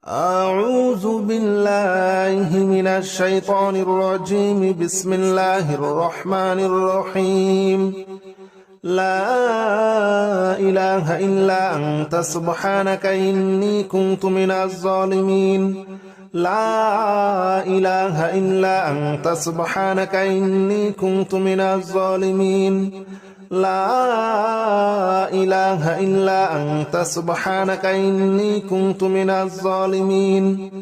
أعوذ بالله من الشيطان الرجيم. بسم الله الرحمن الرحيم. لا إله إلا أنت سبحانك إني كنت من الظالمين. لا إله إلا أنت سبحانك إني كنت من الظالمين. لا إله إلا أنت سبحانك إني كنت من الظالمين.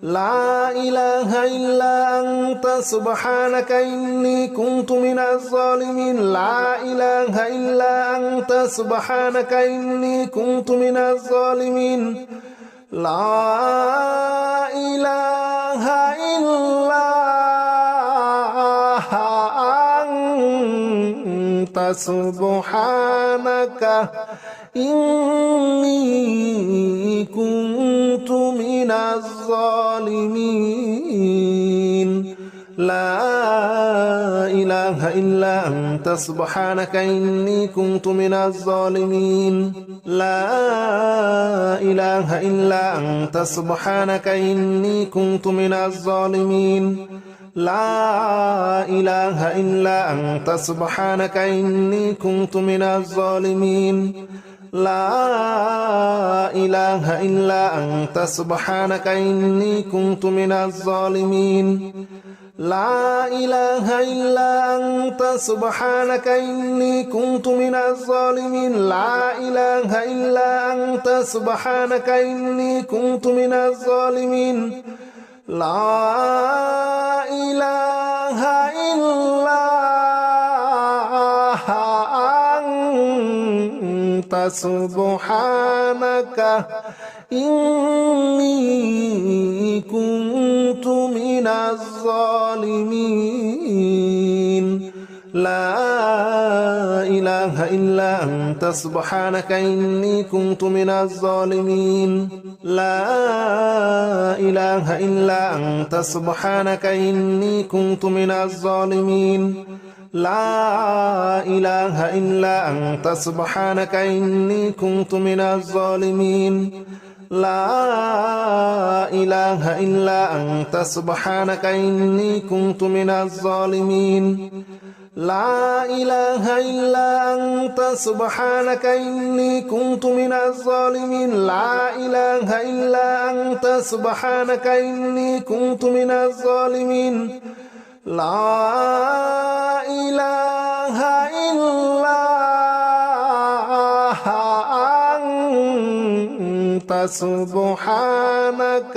لا إله إلا أنت سبحانك إني كنت من الظالمين. لا إله إلا أنت سبحانك إني كنت من الظالمين. لا إله إلا أنت سبحانك إني كنت من الظالمين. لا إله إلا أنت سبحانك إني كنت من الظالمين. لا إله إلا أنت سبحانك إني كنت من الظالمين. لا إله إلا أنت سبحانك إني كنت من الظالمين. لا إله إلا أنت سبحانك إني كنت من الظالمين. لا إله إلا أنت سبحانك إني كنت من الظالمين. لا إله إلا أنت سبحانك إني كنت من الظالمين. لا إله إلا أنت سبحانك إني كنت من الظالمين. لا إله إلا أنت سبحانك إني كنت من الظالمين. لا إله إلا أنت سبحانك إني كنت من الظالمين. لا إله إلا أنت سبحانك إني كنت من الظالمين. لا إله إلا أنت سبحانك إني كنت من الظالمين. لا إله إلا أنت سبحانك إني كنت من الظالمين. لا إله إلا أنت سبحانك إني كنت من الظالمين. لا إله إلا أنت سبحانك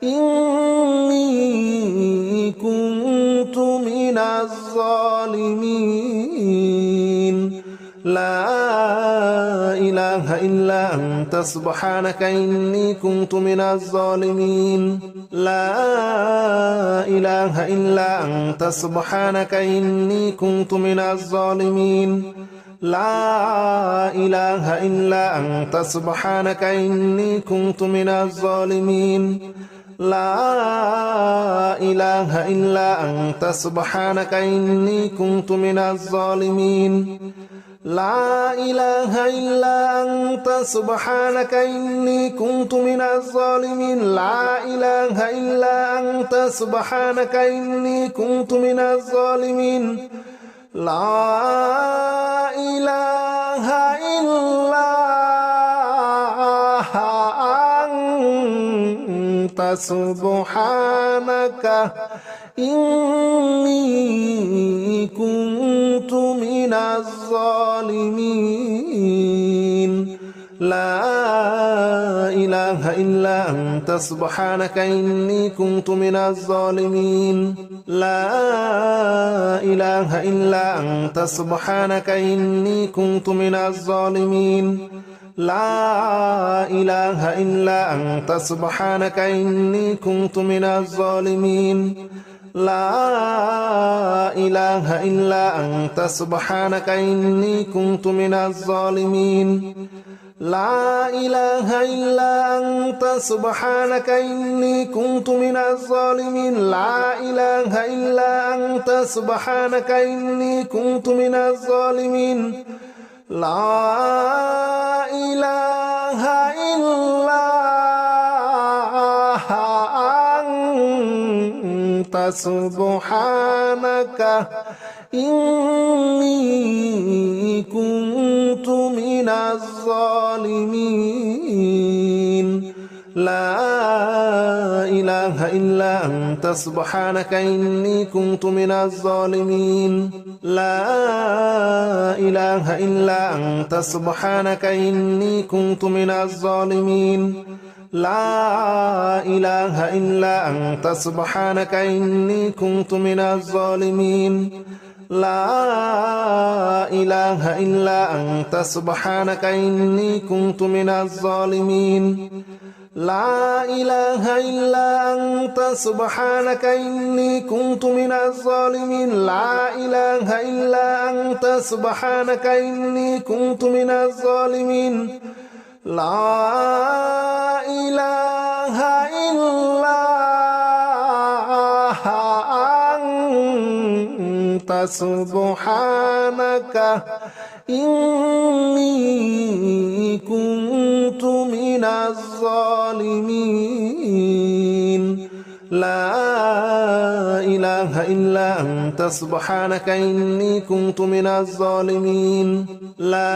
إني كنت من الظالمين. لا إله إلا أنت سبحانك إني كنت من الظالمين. لا إله إلا أنت سبحانك إني كنت من الظالمين. لا إله إلا أنت سبحانك إني كنت من الظالمين. لا إله إلا أنت سبحانك إني كنت من الظالمين. لا إله إلا أنت سبحانك إني كنت من الظالمين. لا إله إلا أنت سبحانك إني كنت من الظالمين. لا إله إلا أنت سبحانك إني كنت من الظالمين. لا إله إلا أنت سبحانك إني كنت من الظالمين. لا إله إلا أنت سبحانك إني كنت من الظالمين. لا إله إلا أنت سبحانك إني كنت من الظالمين. لا إله إلا أنت سبحانك إني كنت من الظالمين. لا إله إلا أنت سبحانك إني كنت من الظالمين. لا إله إلا أنت سبحانك إني كنت من الظالمين. لا إله إلا سبحانك إني كنت من الظالمين لا إله إلا أنت سبحانك إني كنت من الظالمين لا إله إلا أنت سبحانك إني كنت من الظالمين لا إله إلا أنت سبحانك إني كنت من الظالمين لا إله إلا أنت سبحانك إني كنت من الظالمين لا إله إلا أنت سبحانك إني كنت من الظالمين لا إله إلا أنت سبحانك إني كنت من الظالمين لا إله إلا أنت سبحانك إني كنت من الظالمين لا إله إلا أنت سبحانك إني كنت من الظالمين لا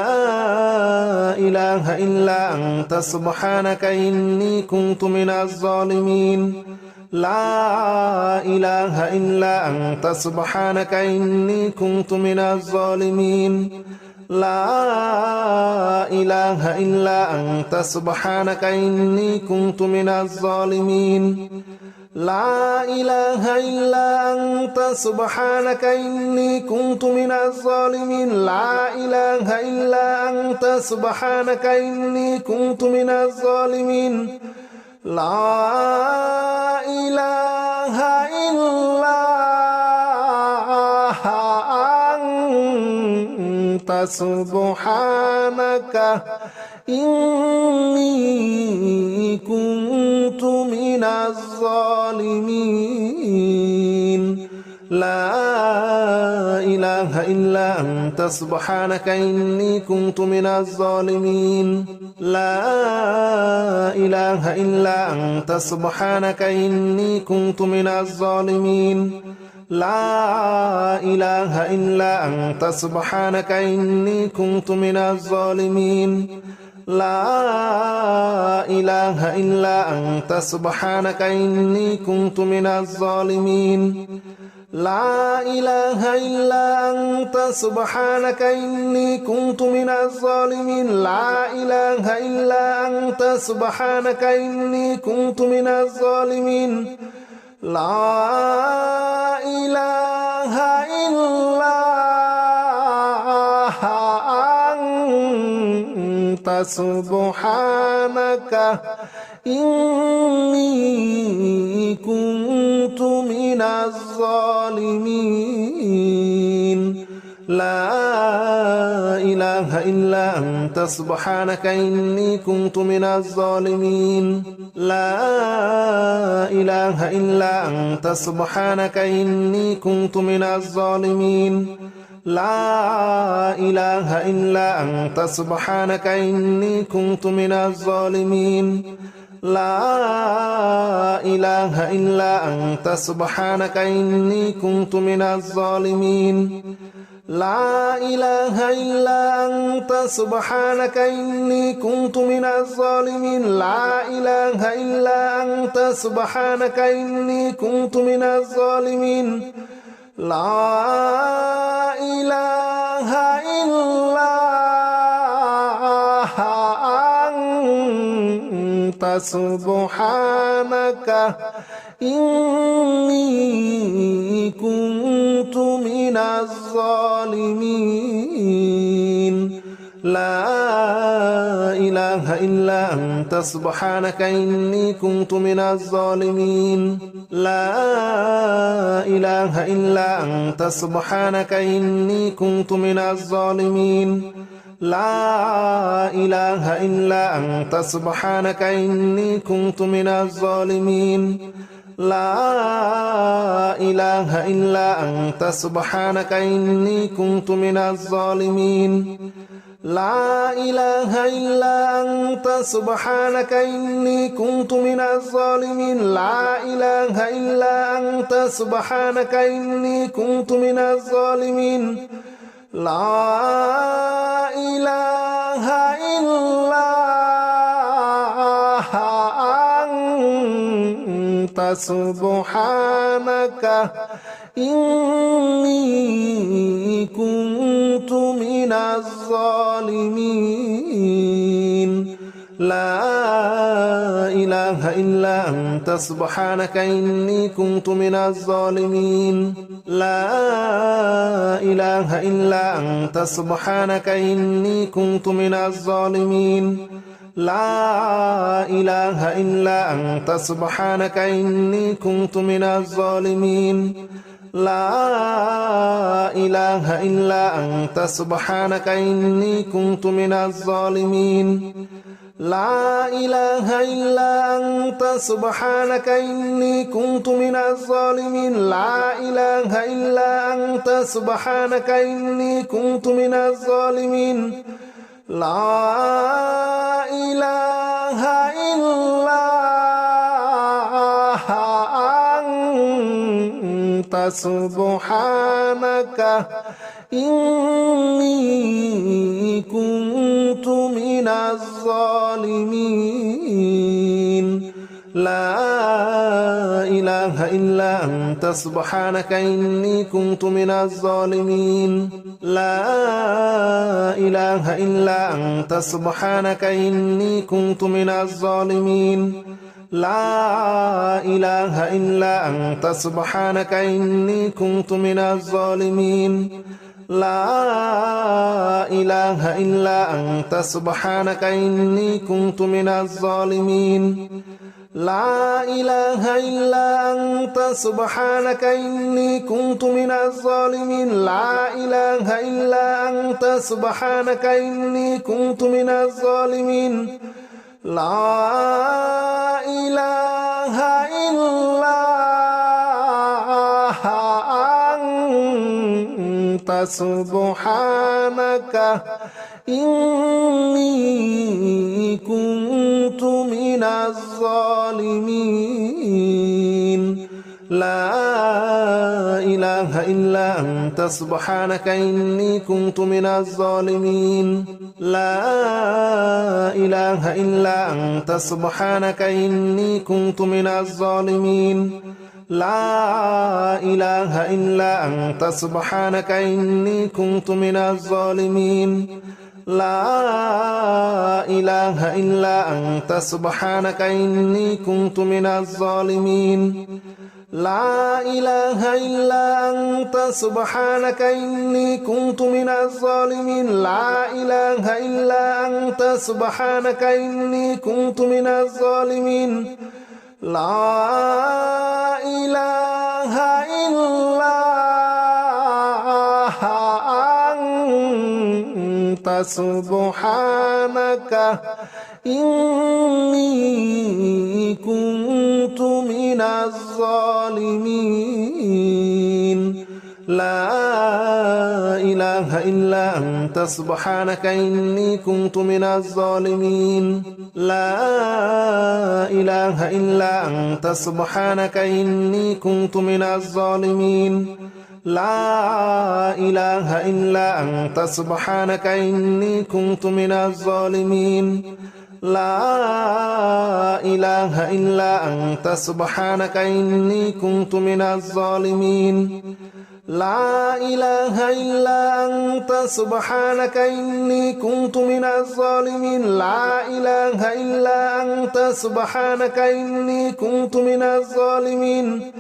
إله إلا أنت سبحانك إني كنت من الظالمين لا إله إلا أنت سبحانك إني كنت من الظالمين لا إله إلا أنت سبحانك إني كنت من الظالمين لا إله إلا أنت سبحانك إني كنت من الظالمين لا إله إلا أنت سبحانك إني كنت من الظالمين لا إله إلا أنت سبحانك إني كنت من الظالمين لا إله إلا أنت سبحانك إني كنت من الظالمين لا إله إلا أنت سبحانك إني كنت من الظالمين لا إله إلا أنت سبحانك إني كنت من الظالمين لا إله إلا أنت سبحانك إني كنت من الظالمين لا إله إلا أنت سبحانك إني كنت من الظالمين لا إله إلا أنت سبحانك إني كنت من الظالمين لا إله إلا أنت سبحانك إني كنت من الظالمين لا إله إلا أنت سبحانك إني كنت من الظالمين لا إله إلا أنت سبحانك إني كنت من الظالمين لا إله إلا أنت سبحانك إني كنت من الظالمين لا إله إلا أنت سبحانك إني كنت من الظالمين لا إله إلا أنت سبحانك إني كنت من الظالمين لا إله إلا أنت سبحانك إني كنت من الظالمين لا إله إلا أنت سبحانك إني كنت من الظالمين لا إله إلا أنت سبحانك إني كنت من الظالمين لا إله إلا أنت سبحانك إني كنت من الظالمين لا إله إلا أنت سبحانك إني كنت من الظالمين لا إله إلا أنت سبحانك إني كنت من الظالمين لا إله إلا أنت سبحانك إني كنت من الظالمين لا إله إلا أنت سبحانك إني كنت من الظالمين لا إله إلا أنت سبحانك إني كنت من الظالمين لا إله إلا أنت سبحانك إني كنت من الظالمين لا إله إلا أنت سبحانك إني كنت من الظالمين لا إله إلا أنت سبحانك إني كنت من الظالمين لا إله إلا أنت سبحانك إني كنت من الظالمين لا إله إلا أنت سبحانك إني كنت من الظالمين لا إله إلا أنت سبحانك إني كنت من الظالمين لا إله إلا أنت سبحانك إني كنت من الظالمين لا إله إلا أنت سبحانك إني كنت من الظالمين لا إله إلا أنت سبحانك إني كنت من الظالمين لا إله إلا أنت سبحانك إني كنت من الظالمين لا إله إلا أنت سبحانك إني كنت من الظالمين لا إله إلا أنت سبحانك إني كنت من الظالمين لا إله إلا أنت سبحانك إني كنت من الظالمين لا إله إلا أنت سبحانك إني كنت من الظالمين لا إله إلا أنت سبحانك إني كنت من الظالمين لا إله إلا أنت سبحانك إني كنت من الظالمين لا إله إلا أنت سبحانك إني كنت من الظالمين لا إله إلا أنت سبحانك إني كنت من الظالمين لا إله إلا أنت سبحانك إني كنت من الظالمين لا إله إلا أنت سبحانك إني كنت من الظالمين لا إله إلا أنت سبحانك إني كنت من الظالمين لا إله إلا أنت سبحانك إني كنت من الظالمين لا إله إلا أنت سبحانك إني كنت من الظالمين لا إله إلا أنت سبحانك إني كنت من الظالمين لا إله إلا أنت سبحانك إني كنت من الظالمين لا إله إلا أنت سبحانك إني كنت من الظالمين لا إله إلا أنت سبحانك إني كنت من الظالمين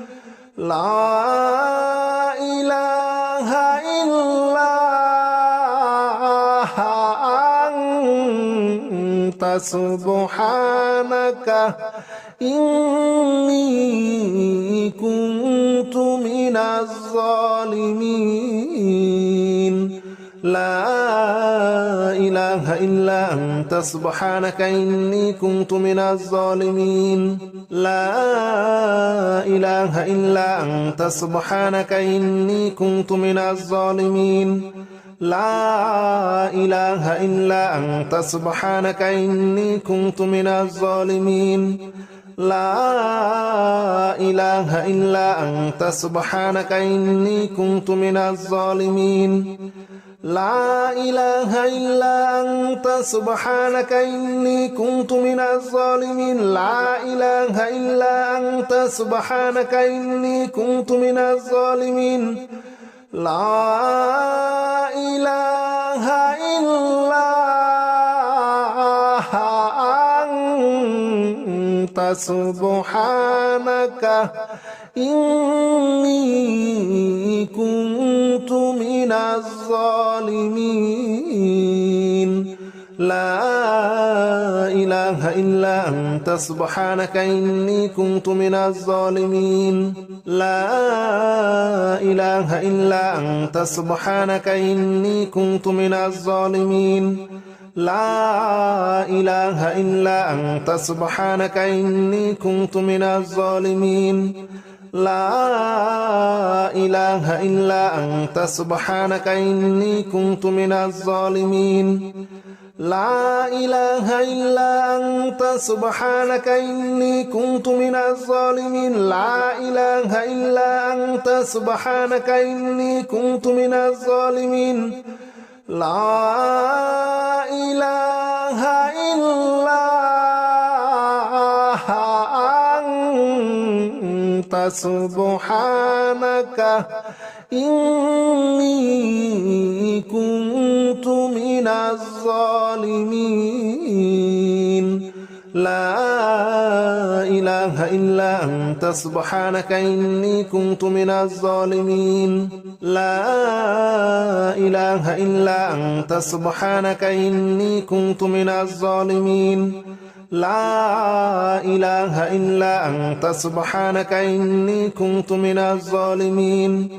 لا إله إلا أنت سبحانك إني كنت من الظالمين لا إله إلا أنت سبحانك إني كنت من الظالمين لا إله إلا أنت سبحانك إني كنت من الظالمين لا إله إلا أنت سبحانك إني كنت من الظالمين لا إله إلا أنت سبحانك إني كنت من الظالمين لا إله إلا أنت سبحانك إني كنت من الظالمين لا إله إلا أنت سبحانك إني كنت من الظالمين لا إله إلا أنت سبحانك إني كنت من الظالمين لا إله إلا أنت سبحانك إني كنت من الظالمين لا إله إلا أنت سبحانك إني كنت من الظالمين لا إله إلا أنت سبحانك إني كنت من الظالمين لا إله إلا أنت سبحانك إني كنت من الظالمين لا إله إلا أنت سبحانك إني كنت من الظالمين لا إله إلا أنت سبحانك إني كنت من الظالمين لا إله إلا أنت سبحانك إني كنت من الظالمين لا إله إلا أنت سبحانك إني كنت من الظالمين لا إله إلا أنت سبحانك إني كنت من الظالمين لا إله إلا أنت سبحانك إني كنت من الظالمين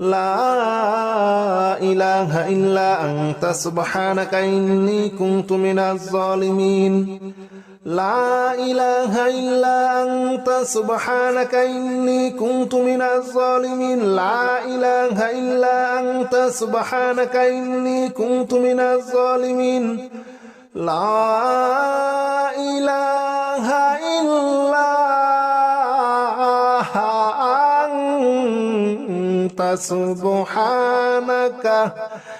لا إله إلا أنت سبحانك إني كنت من الظالمين لا إله إلا أنت سبحانك إني كنت من الظالمين لا إله إلا أنت سبحانك إني كنت من الظالمين لا إله إلا أنت سبحانك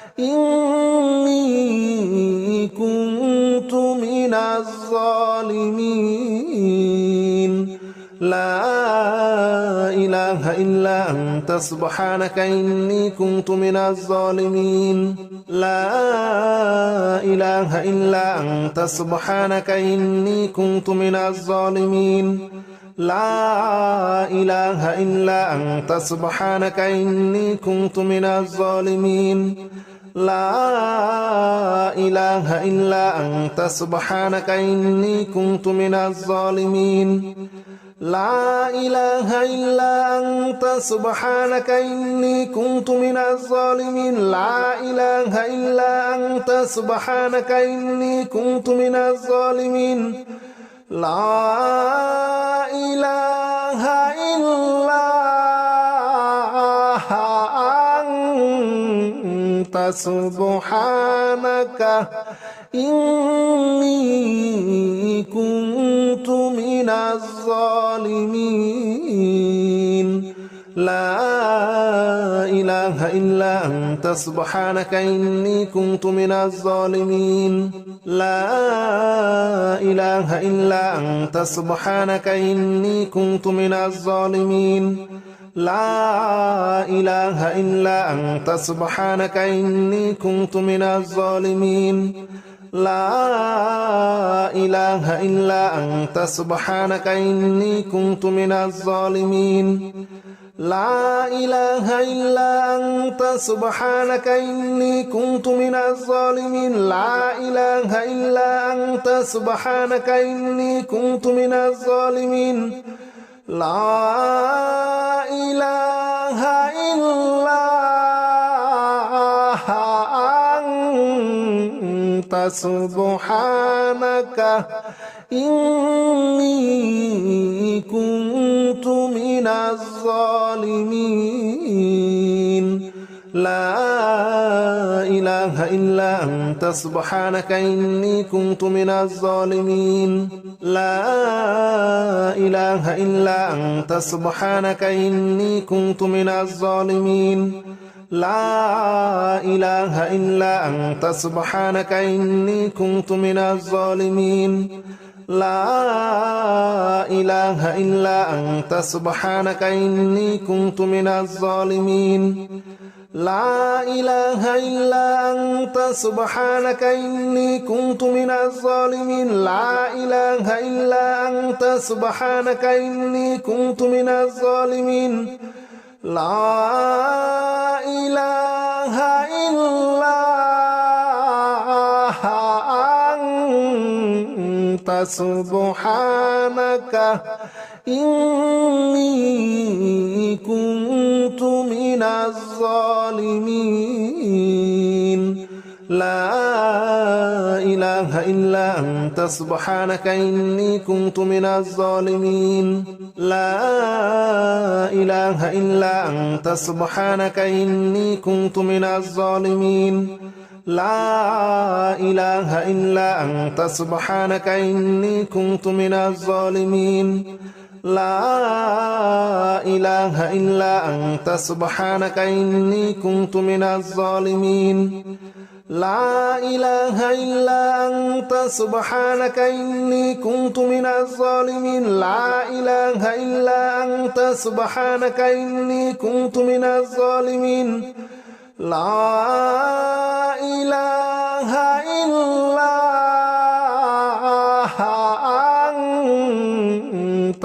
إني كنت من الظالمين لا إله إلا أنت سبحانك إني كنت من الظالمين لا إله إلا أنت سبحانك إني كنت من الظالمين لا إله إلا أنت سبحانك إني كنت من الظالمين لا إله إلا أنت سبحانك إني كنت من الظالمين لا إله إلا أنت سبحانك إني كنت من الظالمين لا إله إلا أنت سبحانك إني كنت من الظالمين لا إله إلا أنت سبحانك إني كنت من الظالمين لا إله إلا أنت سبحانك إني كنت من الظالمين لا إله إلا أنت سبحانك إني كنت من الظالمين لا إله إلا أنت سبحانك إني كنت من الظالمين لا إله إلا أنت سبحانك إني كنت من الظالمين لا إله إلا أنت سبحانك إني كنت من الظالمين لا إله إلا أنت سبحانك إني كنت من الظالمين لا إله إلا أنت سبحانك إني كنت من الظالمين لا إله إلا أنت سبحانك إني كنت من الظالمين لا إله إلا أنت سبحانك إني كنت من الظالمين لا إله إلا أنت سبحانك إني كنت من الظالمين لا إله إلا أنت سبحانك إني كنت من الظالمين لا إله إلا أنت سبحانك إني كنت من الظالمين لا إله إلا أنت سبحانك إني كنت من الظالمين لا إله إلا أنت سبحانك إني كنت من الظالمين لا إله إلا أنت سبحانك إني كنت من الظالمين لا إله إلا أنت سبحانك إني كنت من الظالمين لا إله إلا أنت سبحانك إني كنت من الظالمين لا إله إلا أنت سبحانك إني كنت من الظالمين لا إله إلا أنت سبحانك إني كنت من الظالمين لا إله إلا أنت سبحانك إني كنت من الظالمين لا إله إلا أنت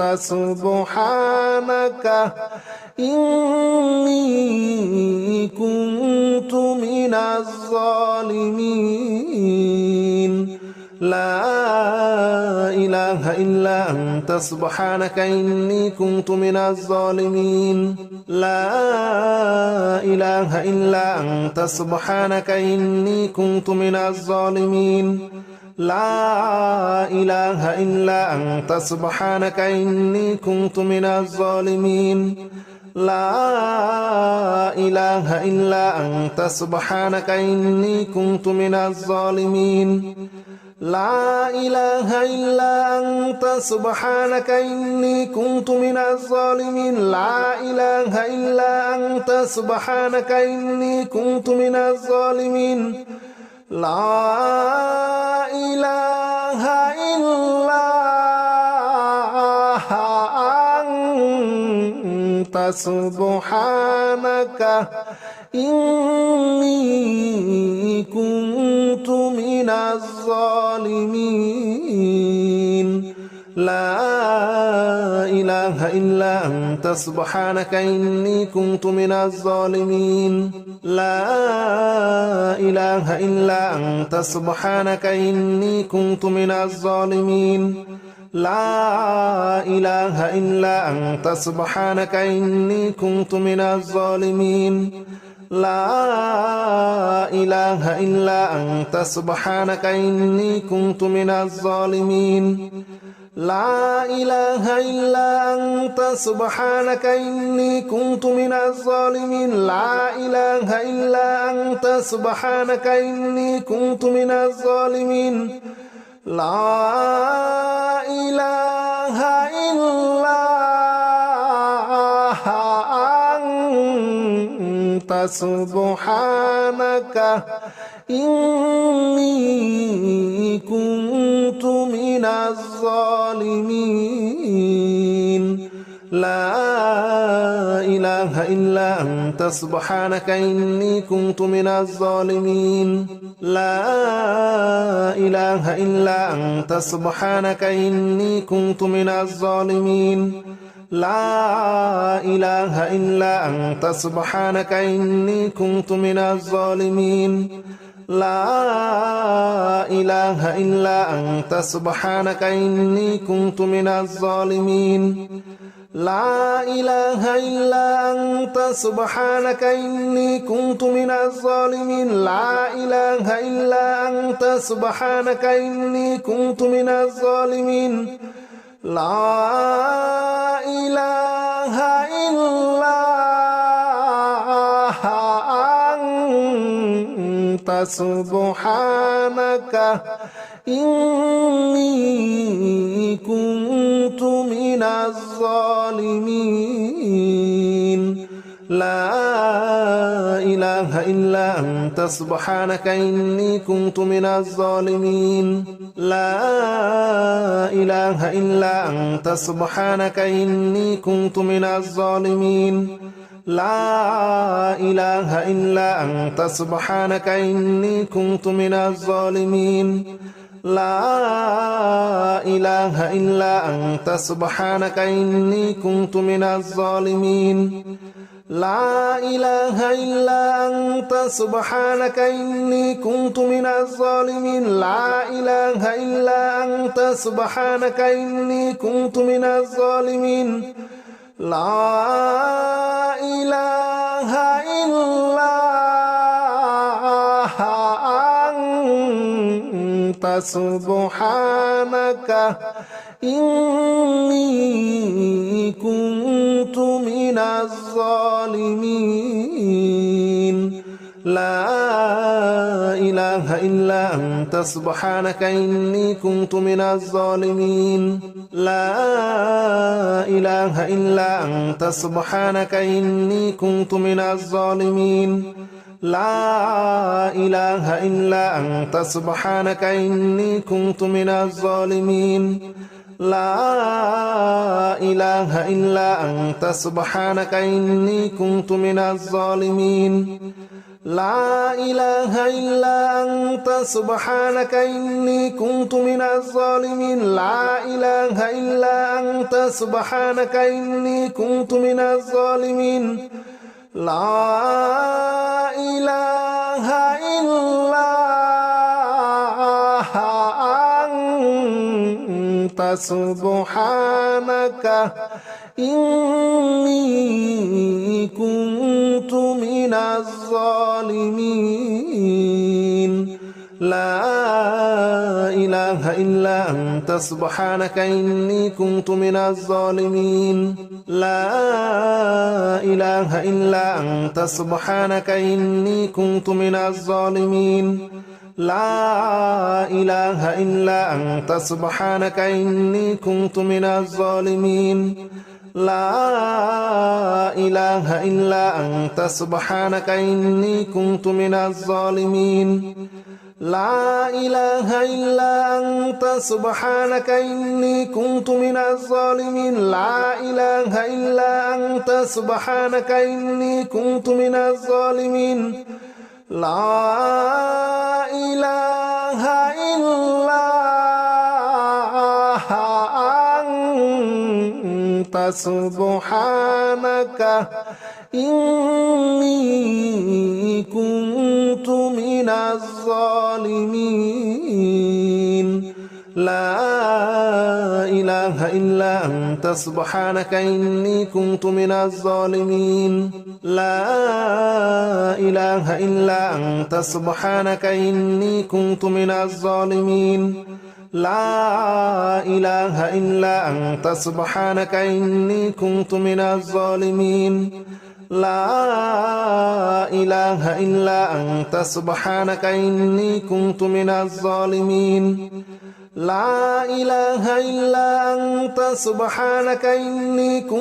سبحانك إني كنت من الظالمين لا إله إلا أنت سبحانك إني كنت من الظالمين لا إله إلا أنت سبحانك إني كنت من الظالمين لا إله إلا أنت سبحانك إني كنت من الظالمين لا إله إلا أنت سبحانك إني كنت من الظالمين لا إله إلا أنت سبحانك إني كنت من الظالمين لا إله إلا أنت سبحانك إني كنت من الظالمين لا إله إلا أنت سبحانك إني كنت من الظالمين لا إله إلا أنت سبحانك إني كنت من الظالمين لا إله إلا أنت سبحانك إني كنت من الظالمين لا إله إلا أنت سبحانك إني كنت من الظالمين لا إله إلا أنت سبحانك إني كنت من الظالمين لا إله إلا أنت سبحانك إني كنت من الظالمين لا إله إلا أنت سبحانك إني كنت من الظالمين لا إله إلا أنت سبحانك إني كنت من الظالمين لا إله إلا أنت سبحانك إني كنت من الظالمين لا إله إلا أنت سبحانك إني كنت من الظالمين لا إله إلا أنت سبحانك إني كنت من الظالمين لا إله إلا أنت سبحانك إني كنت من الظالمين لا إله إلا أنت سبحانك إني كنت من الظالمين لا إله إلا أنت سبحانك إني كنت من الظالمين لا إله إلا أنت أنت سبحانك إني كنت من الظالمين لا إله إلا أنت سبحانك إني كنت من الظالمين لا إله إلا أنت سبحانك إني كنت من الظالمين لا إله إلا أنت سبحانك إني كنت من الظالمين لا إله إلا أنت سبحانك إني كنت من الظالمين لا إله إلا أنت سبحانك إني كنت من الظالمين لا إله إلا أنت سبحانك إني كنت من الظالمين لا إله إلا أنت سبحانك إني كنت من الظالمين لا إله إلا أنت سبحانك إني كنت من الظالمين لا إله إلا أنت سبحانك إني كنت من الظالمين لا إله إلا أنت سبحانك إني كنت من الظالمين لا إله إلا أنت سبحانك إني كنت من الظالمين لا إله إلا أنت سبحانك إني كنت من الظالمين لا إله إلا أنت سبحانك إني كنت من الظالمين لا إله إلا أنت سبحانك إني كنت من الظالمين لا إله إلا أنت سبحانك إني كنت من الظالمين لا إله إلا أنت سبحانك إني كنت من الظالمين لا إله إلا أنت سبحانك إني كنت من الظالمين لا إله إلا أنت سبحانك إني كنت من الظالمين لا إله إلا أنت سبحانك إني كنت من الظالمين لا إله إلا أنت سبحانك إني كنت من الظالمين لا إله إلا أنت سبحانك إني كنت من الظالمين لا إله إلا أنت سبحانك إني كنت من الظالمين لا إله إلا أنت سبحانك إني كنت من الظالمين لا إله إلا أنت سبحانك إني كنت من الظالمين لا إله إلا أنت سبحانك إني كنت من الظالمين لا إله إلا أنت سبحانك إني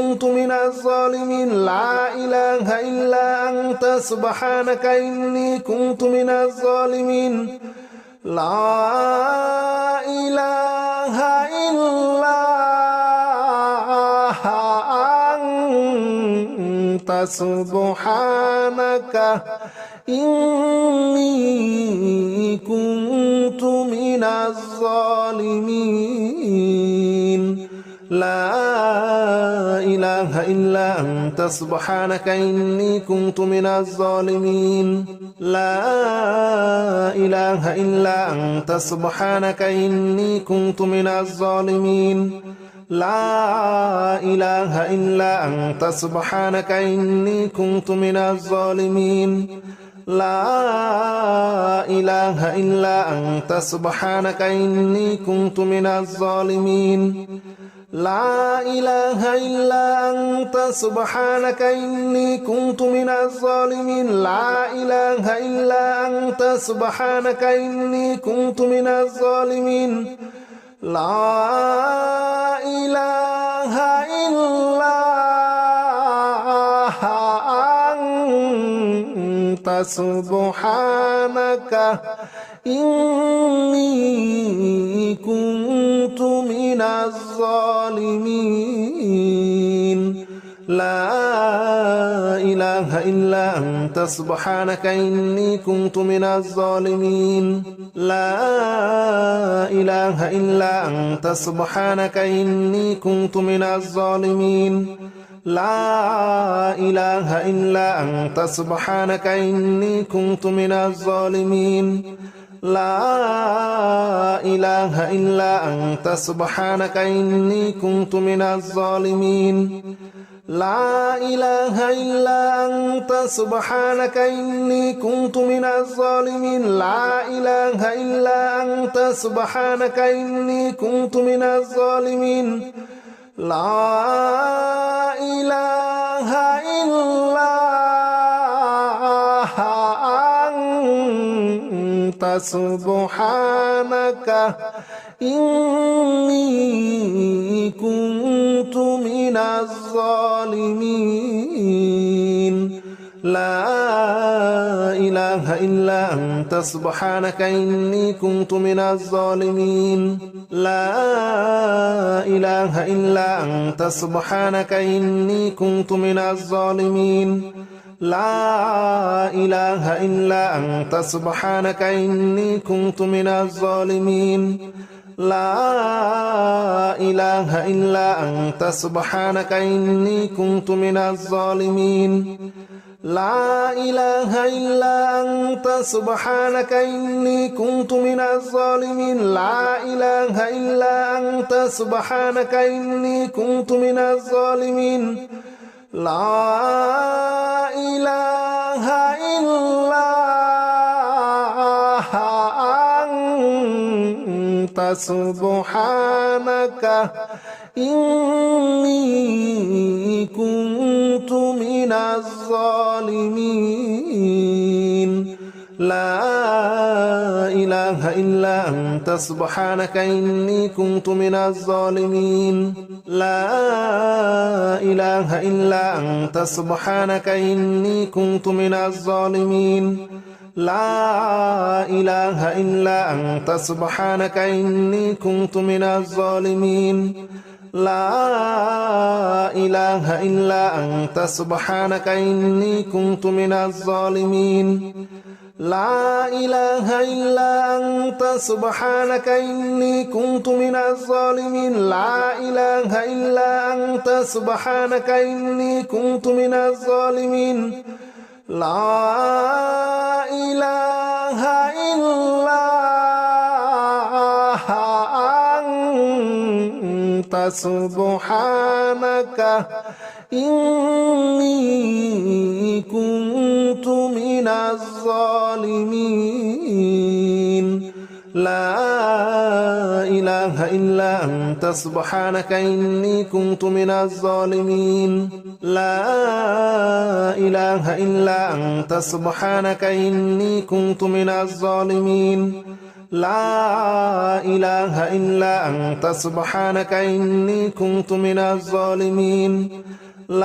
كنت من الظالمين لا إله إلا أنت سبحانك إني كنت من الظالمين لا إله إلا أنت سبحانك إني كنت من الظالمين لا إله إلا أنت سبحانك إني كنت من الظالمين لا إله إلا أنت سبحانك إني كنت من الظالمين لا إله إلا أنت سبحانك إني كنت من الظالمين لا إله إلا أنت سبحانك إني كنت من الظالمين لا إله إلا أنت سبحانك إني كنت من الظالمين لا إله إلا أنت سبحانك إني كنت من الظالمين لا إله إلا أنت سبحانك إني كنت من الظالمين لا إله إلا أنت سبحانك إني كنت من الظالمين لا إله إلا أنت سبحانك إني كنت من الظالمين لا إله إلا أنت سبحانك إني كنت من الظالمين لا إله إلا أنت سبحانك إني كنت من الظالمين لا إله إلا أنت سبحانك إني كنت من الظالمين لا إله إلا أنت سبحانك إني كنت من الظالمين لا إله إلا أنت سبحانك إني كنت من الظالمين لا إله إلا أنت سبحانك إني كنت من الظالمين لا إله إلا أنت سبحانك إني كنت من الظالمين لا إله إلا أنت سبحانك إني كنت من الظالمين لا إله إلا أنت سبحانك إني كنت من الظالمين لا إله إلا أنت سبحانك إني كنت من الظالمين لا إله إلا أنت سبحانك إني كنت من الظالمين لا إله إلا أنت سبحانك إني كنت من الظالمين لا إله إلا أنت سبحانك إني كنت من الظالمين لا إله إلا أنت سبحانك إني كنت من الظالمين لا إله إلا أنت سبحانك إني كنت من الظالمين لا إله إلا أنت سبحانك إني كنت من الظالمين لا إله إلا أنت سبحانك إني كنت من الظالمين لا إله إلا أنت سبحانك إني كنت من الظالمين لا إله إلا أنت سبحانك إني كنت من الظالمين لا إله إلا أنت سبحانك إني كنت من الظالمين لا إله إلا أنت سبحانك إني كنت من الظالمين لا إله إلا أنت سبحانك إني كنت من الظالمين لا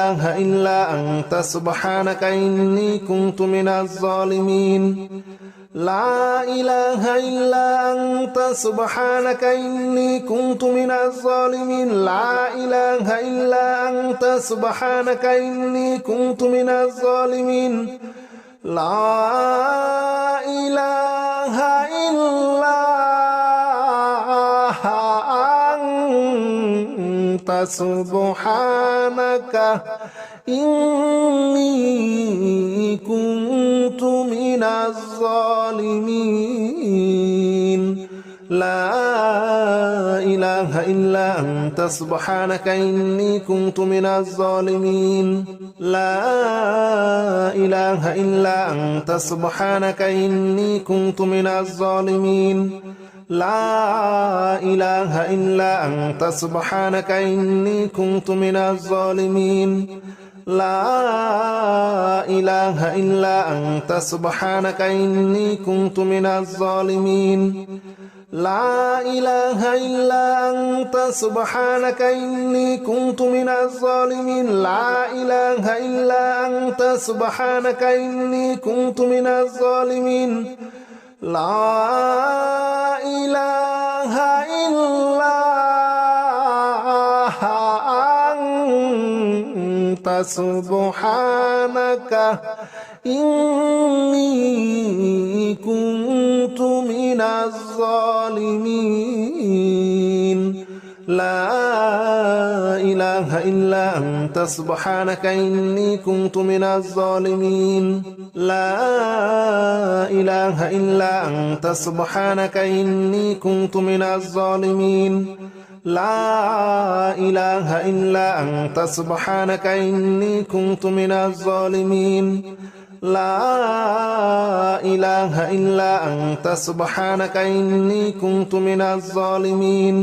إله إلا أنت سبحانك إني كنت من الظالمين لا إله إلا أنت سبحانك إني كنت من الظالمين لا إله إلا أنت سبحانك إني كنت من الظالمين لا إله إلا أنت سبحانك إني كنت من الظالمين لا إله إلا أنت سبحانك إني كنت من الظالمين لا إله إلا أنت سبحانك إني كنت من الظالمين لا إله إلا أنت سبحانك إني كنت من الظالمين لا إله إلا أنت سبحانك إني كنت من الظالمين لا إله إلا أنت سبحانك إني كنت من الظالمين لا إله إلا أنت سبحانك إني كنت من الظالمين لا إله إلا أنت سبحانك إني كنت من الظالمين لا إله إلا أنت سبحانك إني كنت من الظالمين لا إله إلا أنت سبحانك إني كنت من الظالمين لا إله إلا أنت سبحانك إني كنت من الظالمين لا إله إلا أنت سبحانك إني كنت من الظالمين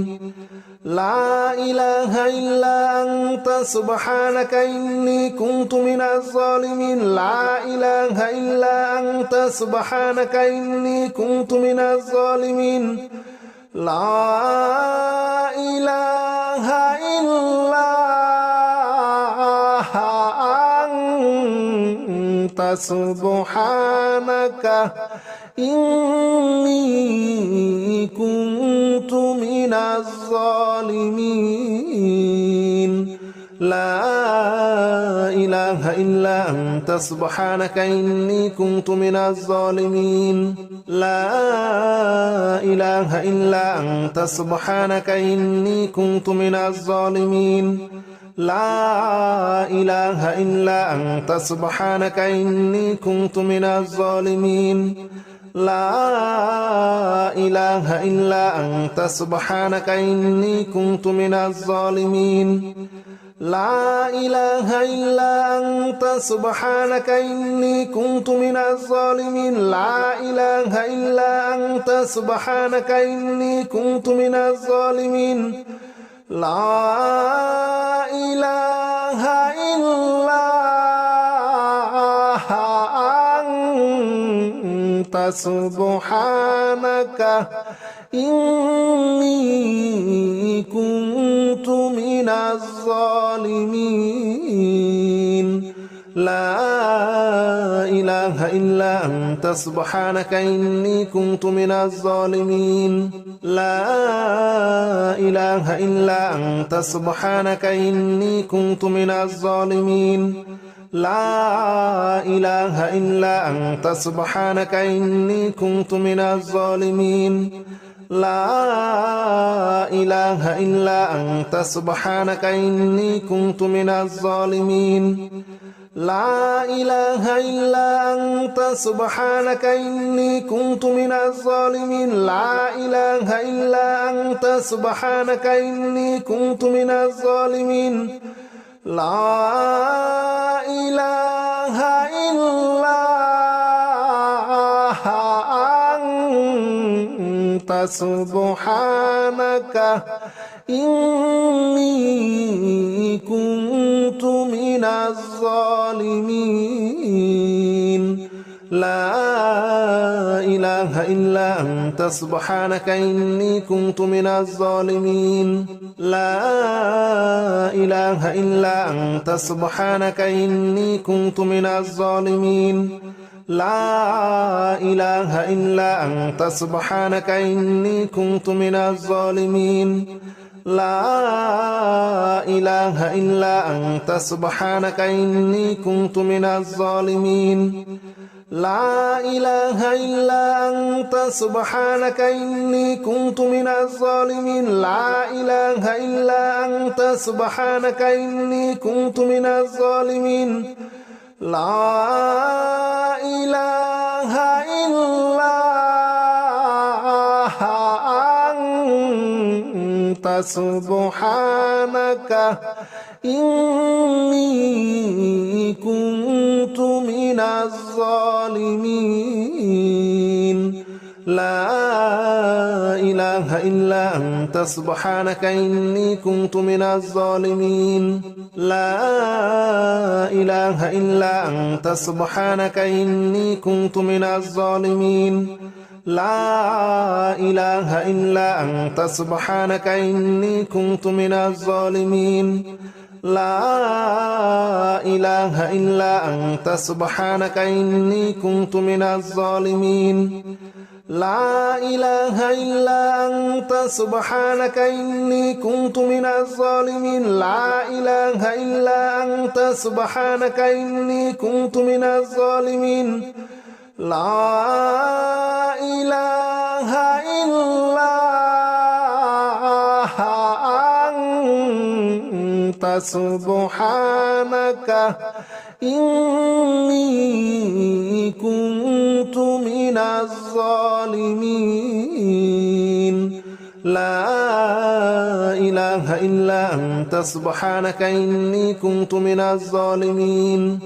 لا إله إلا أنت سبحانك إني كنت من الظالمين لا إله إلا أنت سبحانك إني كنت من الظالمين لا إله إلا أنت سبحانك إني كنت من الظالمين لا إله إلا أنت سبحانك إني كنت من الظالمين لا إله إلا أنت سبحانك إني كنت من الظالمين لا إله إلا أنت سبحانك إني كنت من الظالمين لا إله إلا أنت سبحانك إني كنت من الظالمين لا إله إلا أنت سبحانك إني كنت من الظالمين لا إله إلا أنت سبحانك إني كنت من الظالمين لا إله إلا أنت سبحانك إني كنت من الظالمين لا إله إلا أنت سبحانك إني كنت من الظالمين لا إله إلا أنت سبحانك إني كنت من الظالمين لا إله إلا أنت سبحانك إني كنت من الظالمين لا إله إلا أنت سبحانك إني كنت من الظالمين لا إله إلا أنت سبحانك إني كنت من الظالمين لا إله إلا أنت سبحانك إني كنت من الظالمين لا إله إلا أنت سبحانك إني كنت من الظالمين لا إله إلا أنت سبحانك إني كنت من الظالمين لا إله إلا أنت سبحانك إني كنت من الظالمين لا إله إلا أنت سبحانك إني كنت من الظالمين لا إله إلا أنت سبحانك إني كنت من الظالمين لا إله إلا أنت سبحانك إني كنت من الظالمين لا إله إلا أنت سبحانك إني كنت من الظالمين لا إله إلا أنت سبحانك إني كنت من الظالمين لا إله إلا أنت سبحانك إني كنت من الظالمين لا إله إلا أنت سبحانك إني كنت من الظالمين لا إله إلا أنت سبحانك إني كنت من الظالمين لا إله إلا أنت سبحانك إني كنت من الظالمين لا إله إلا أنت سبحانك إني كنت من الظالمين لا إله إلا أنت سبحانك إني كنت من الظالمين لا إله إلا أنت سبحانك إني كنت من الظالمين لا إله إلا أنت سبحانك إني كنت من الظالمين